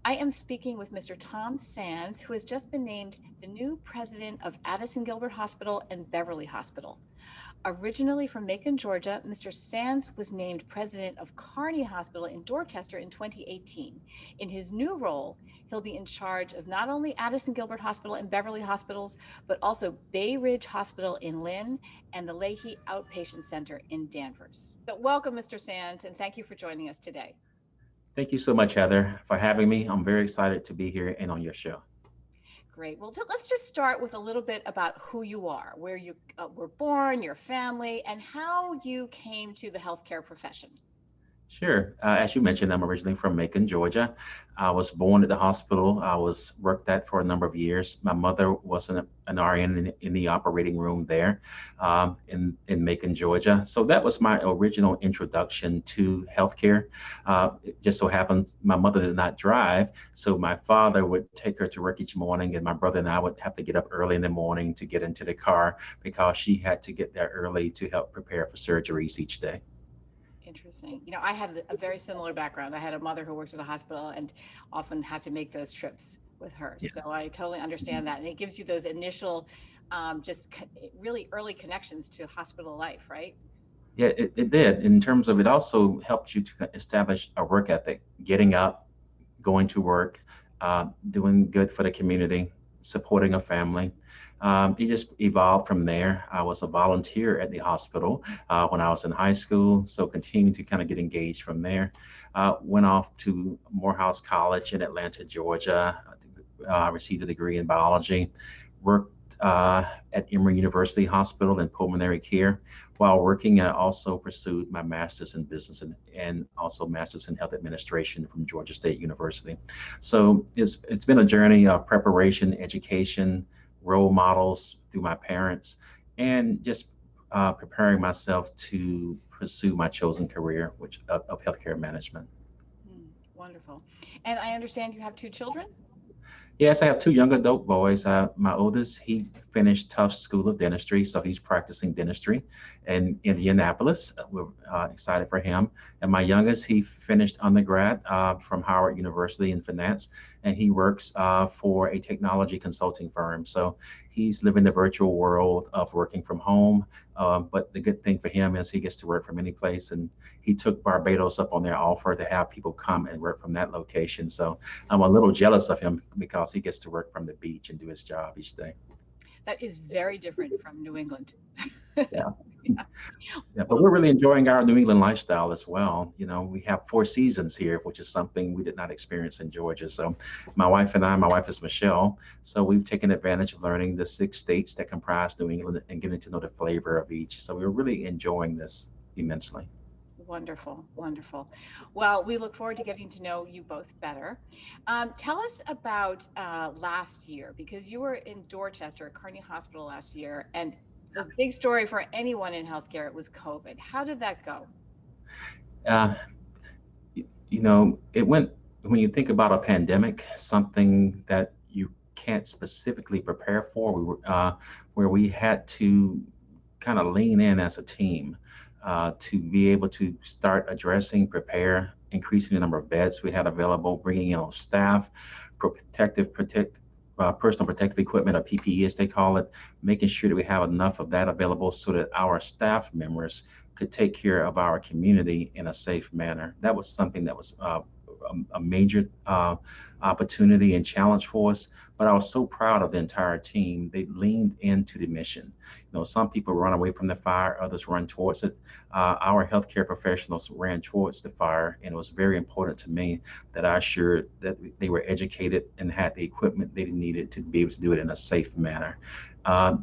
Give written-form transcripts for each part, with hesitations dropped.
I am speaking with Mr. Tom Sands, who has just been named the new president of Addison Gilbert Hospital and Beverly Hospital. Originally from Macon, Georgia, Mr. Sands was named president of Kearney Hospital in Dorchester in 2018. In his new role, he'll be in charge of not only Addison Gilbert Hospital and Beverly Hospitals, but also Bay Ridge Hospital in Lynn and the Leahy Outpatient Center in Danvers. So welcome, Mr. Sands, and thank you for joining us today. Thank you so much, Heather, for having me. I'm very excited to be here and on your show. Great. Well, let's just start with a little bit about who you are, where you were born, your family, and how you came to the healthcare profession. Sure. As you mentioned, I'm originally from Macon, Georgia. I was born at the hospital. I was worked at for a number of years. My mother was an RN in the operating room there in Macon, Georgia. So that was my original introduction to healthcare. It just so happens my mother did not drive, so my father would take her to work each morning, and my brother and I would have to get up early in the morning to get into the car because she had to get there early to help prepare for surgeries each day. Interesting. I had a very similar background. I had a mother who worked at a hospital and often had to make those trips with her. Yeah. So I totally understand that. And it gives you those initial, really early connections to hospital life, right? Yeah, it did. In terms of it also helped you to establish a work ethic, getting up, going to work, doing good for the community, supporting a family. It just evolved from there. I was a volunteer at the hospital when I was in high school, so continuing to kind of get engaged from there. Went off to Morehouse College in Atlanta, Georgia. Received a degree in biology. Worked at Emory University Hospital in pulmonary care. While working, I also pursued my master's in business and also master's in health administration from Georgia State University. So it's been a journey of preparation, education, role models through my parents, and just preparing myself to pursue my chosen career, which of healthcare management. Wonderful. And I understand you have two children? Yes, I have two young adult boys. My oldest, he finished Tufts School of Dentistry, so he's practicing dentistry in Indianapolis. We're excited for him. And my youngest, he finished undergrad from Howard University in finance, and he works for a technology consulting firm. So he's living the virtual world of working from home. But the good thing for him is he gets to work from any place, and he took Barbados up on their offer to have people come and work from that location. So I'm a little jealous of him because he gets to work from the beach and do his job each day. That is very different from New England. Yeah. Yeah. Yeah, but Well, we're really enjoying our New England lifestyle as well. You know, we have four seasons here, which is something we did not experience in Georgia. So, my wife and I, my wife is Michelle, so we've taken advantage of learning the six states that comprise New England and getting to know the flavor of each. So, we're really enjoying this immensely. wonderful, wonderful. Well, we look forward to getting to know you both better. Tell us about last year, because you were in Dorchester at Kearney Hospital last year, and the big story for anyone in healthcare, it was COVID. How did that go? Uh, it went, when you think about a pandemic, something that you can't specifically prepare for, where we had to kind of lean in as a team to be able to start addressing, prepare, increasing the number of beds we had available, bringing in staff, personal protective equipment, or PPE as they call it, making sure that we have enough of that available so that our staff members could take care of our community in a safe manner. That was something that was a major opportunity and challenge for us. But I was so proud of the entire team. They leaned into the mission. Some people run away from the fire, others run towards it. Our healthcare professionals ran towards the fire, and it was very important to me that I assured that they were educated and had the equipment they needed to be able to do it in a safe manner. Uh,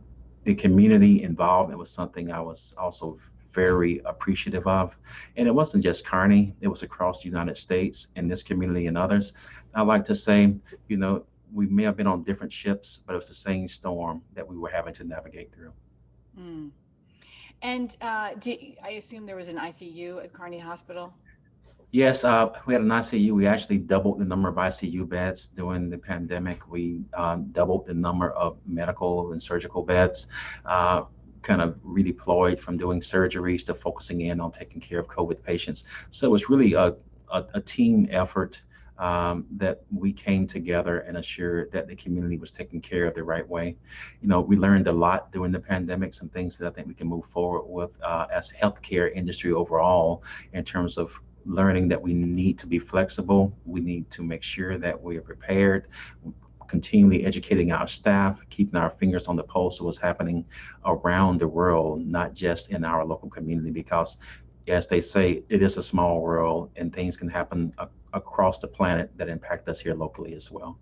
the community involvement was something I was also very appreciative of. And it wasn't just Kearney, it was across the United States and this community and others. I like to say, you know, we may have been on different ships, but it was the same storm that we were having to navigate through. Mm. And I assume there was an ICU at Kearney Hospital? Yes, we had an ICU. We actually doubled the number of ICU beds during the pandemic. We doubled the number of medical and surgical beds, kind of redeployed from doing surgeries to focusing in on taking care of COVID patients. So it was really a team effort that we came together and assured that the community was taken care of the right way. We learned a lot during the pandemic, some things that I think we can move forward with as healthcare industry overall, in terms of learning that we need to be flexible. We need to make sure that we are prepared, continually educating our staff, keeping our fingers on the pulse of what's happening around the world, not just in our local community, because as they say, it is a small world and things can happen across the planet that impact us here locally as well.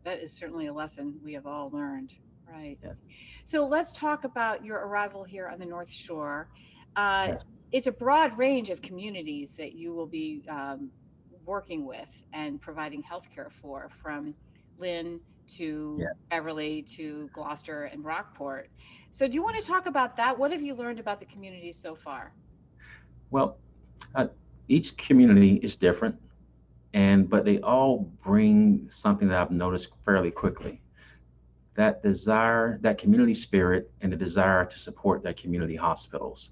That is certainly a lesson we have all learned. Right. Yes, So let's talk about your arrival here on the North Shore. Uh, yes, it's a broad range of communities that you will be working with and providing healthcare for, from Lynn to yes. Beverly to Gloucester and Rockport. So, do you want to talk about that? What have you learned about the communities so far? Well, uh, each community is different, and but they all bring something that I've noticed fairly quickly. That desire, that community spirit, and the desire to support their community hospitals.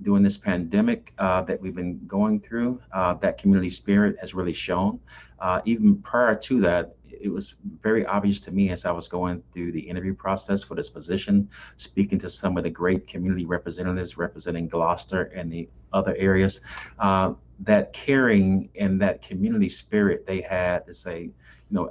During this pandemic that we've been going through, that community spirit has really shown. Even prior to that, it was very obvious to me as I was going through the interview process for this position, speaking to some of the great community representatives representing Gloucester and the other areas, that caring and that community spirit they had to say,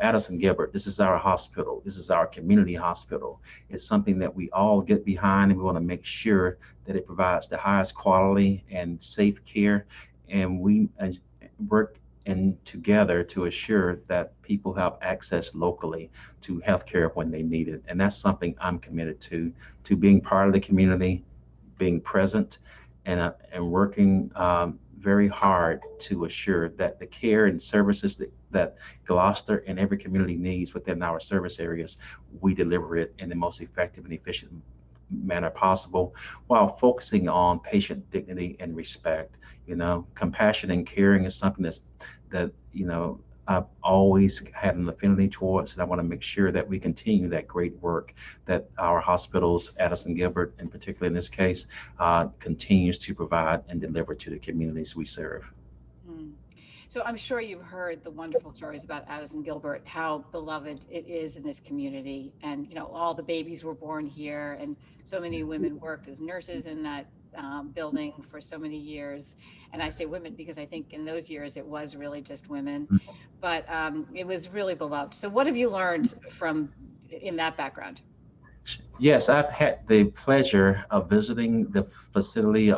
Addison Gilbert, this is our hospital. This is our community hospital. It's something that we all get behind, and we want to make sure that it provides the highest quality and safe care. And we work in together to assure that people have access locally to healthcare when they need it. And that's something I'm committed to being part of the community, being present, and working very hard to assure that the care and services that Gloucester and every community needs within our service areas, we deliver it in the most effective and efficient manner possible, while focusing on patient dignity and respect. Compassion and caring is something that I've always had an affinity towards, and I want to make sure that we continue that great work that our hospitals, Addison Gilbert in particular in this case, continues to provide and deliver to the communities we serve. Mm. So I'm sure you've heard the wonderful stories about Addison Gilbert, how beloved it is in this community. And, all the babies were born here, and so many women worked as nurses in that building for so many years. And I say women because I think in those years it was really just women, but it was really beloved. So what have you learned from in that background? Yes, I've had the pleasure of visiting the facility a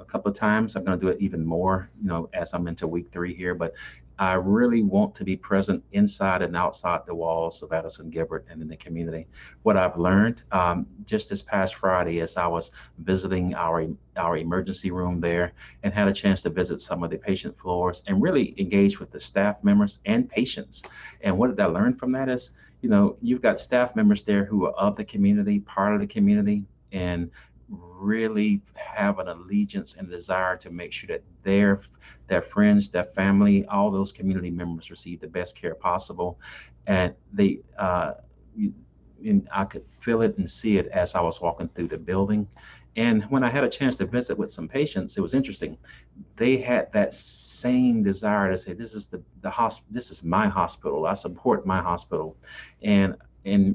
couple of times. I'm going to do it even more, as I'm into week 3 here. But I really want to be present inside and outside the walls of Addison Gilbert and in the community. What I've learned just this past Friday, as I was visiting our emergency room there, and had a chance to visit some of the patient floors and really engage with the staff members and patients. And what did I learn from that is, you've got staff members there who are of the community, part of the community, and really have an allegiance and desire to make sure that their friends, their family, all those community members receive the best care possible. And and I could feel it and see it as I was walking through the building. And when I had a chance to visit with some patients, it was interesting. They had that same desire to say, "This is the hospital. This is my hospital. I support my hospital," and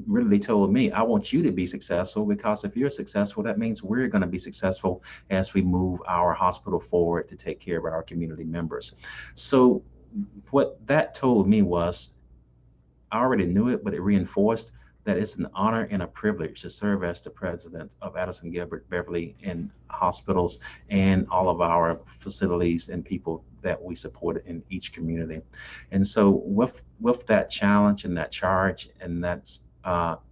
really they told me, "I want you to be successful, because if you're successful, that means we're going to be successful as we move our hospital forward to take care of our community members." So what that told me was, I already knew it, but it reinforced that it's an honor and a privilege to serve as the president of Addison Gilbert Beverly and hospitals and all of our facilities and people that we support in each community. And so with that challenge and that charge and that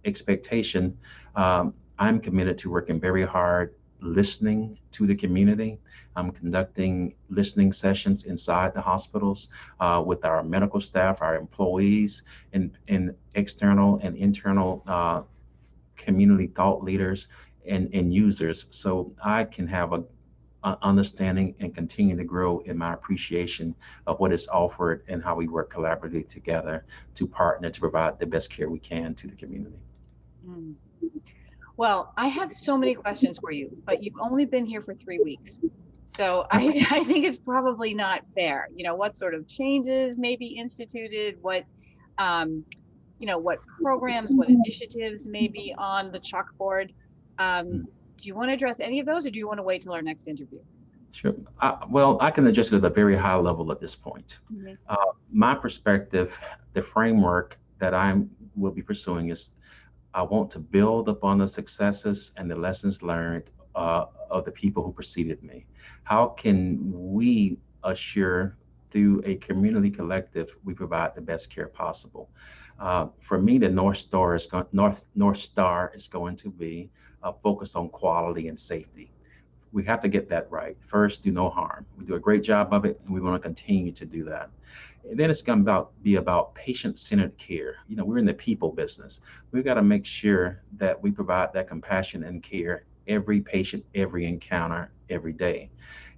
expectation, I'm committed to working very hard, listening to the community. I'm conducting listening sessions inside the hospitals with our medical staff, our employees, and external and internal community thought leaders and users, so I can have a understanding and continue to grow in my appreciation of what is offered and how we work collaboratively together to partner to provide the best care we can to the community. Mm. Well, I have so many questions for you, but you've only been here for 3 weeks. So I think it's probably not fair. What sort of changes may be instituted, um, what programs, what initiatives may be on the chalkboard. Mm. Do you want to address any of those, or do you want to wait till our next interview? Sure. Well, I can address it at a very high level at this point. Mhm. Uh, my perspective, the framework that I will be pursuing is I want to build upon the successes and the lessons learned of the people who preceded me. How can we assure through a community collective we provide the best care possible? For me, the North Star is going to be focused on quality and safety. We have to get that right. First, do no harm. We do a great job of it, and we want to continue to do that. And then it's going to be about patient-centered care. We're in the people business. We've got to make sure that we provide that compassion and care every patient, every encounter, every day.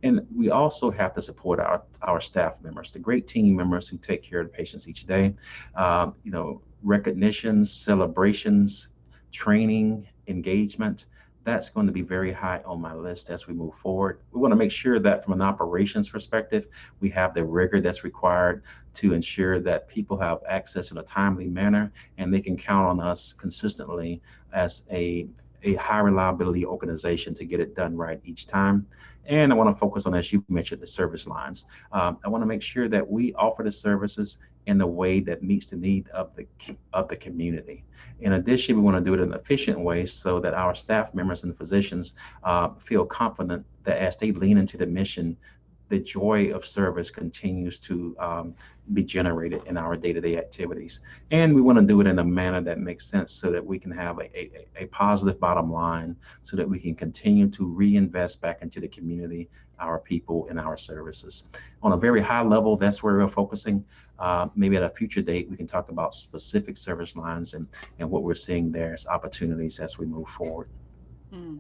And we also have to support our staff members, the great team members who take care of the patients each day. Recognitions, celebrations, training, engagement, that's going to be very high on my list as we move forward. We want to make sure that from an operations perspective, we have the rigor that's required to ensure that people have access in a timely manner and they can count on us consistently as a high reliability organization to get it done right each time. And I want to focus on, as you mentioned, the service lines. I want to make sure that we offer the services in a way that meets the need of the community. In addition, we want to do it in an efficient way so that our staff members and physicians feel confident that as they lean into the mission, the joy of service continues to be generated in our day-to-day activities. And we want to do it in a manner that makes sense so that we can have a positive bottom line so that we can continue to reinvest back into the community, our people, and our services. On a very high level, that's where we're focusing. Maybe at a future date, we can talk about specific service lines and what we're seeing there as opportunities as we move forward. Mm.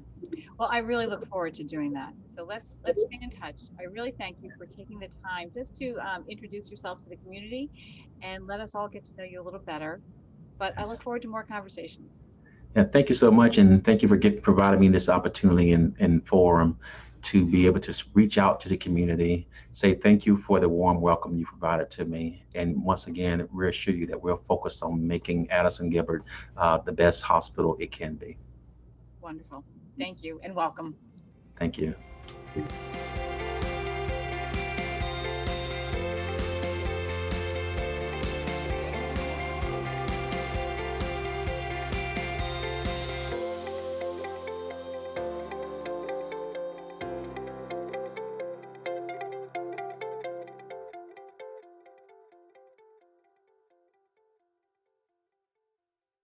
Well, I really look forward to doing that. So let's stay in touch. I really thank you for taking the time just to introduce yourself to the community and let us all get to know you a little better. But I look Yes. forward to more conversations. Yeah, thank you so much, and thank you for providing me this opportunity and forum to be able to reach out to the community, say thank you for the warm welcome you provided to me, and once again reassure you that we're focused on making Addison Gilbert the best hospital it can be. Wonderful. Thank you and welcome. Thank you.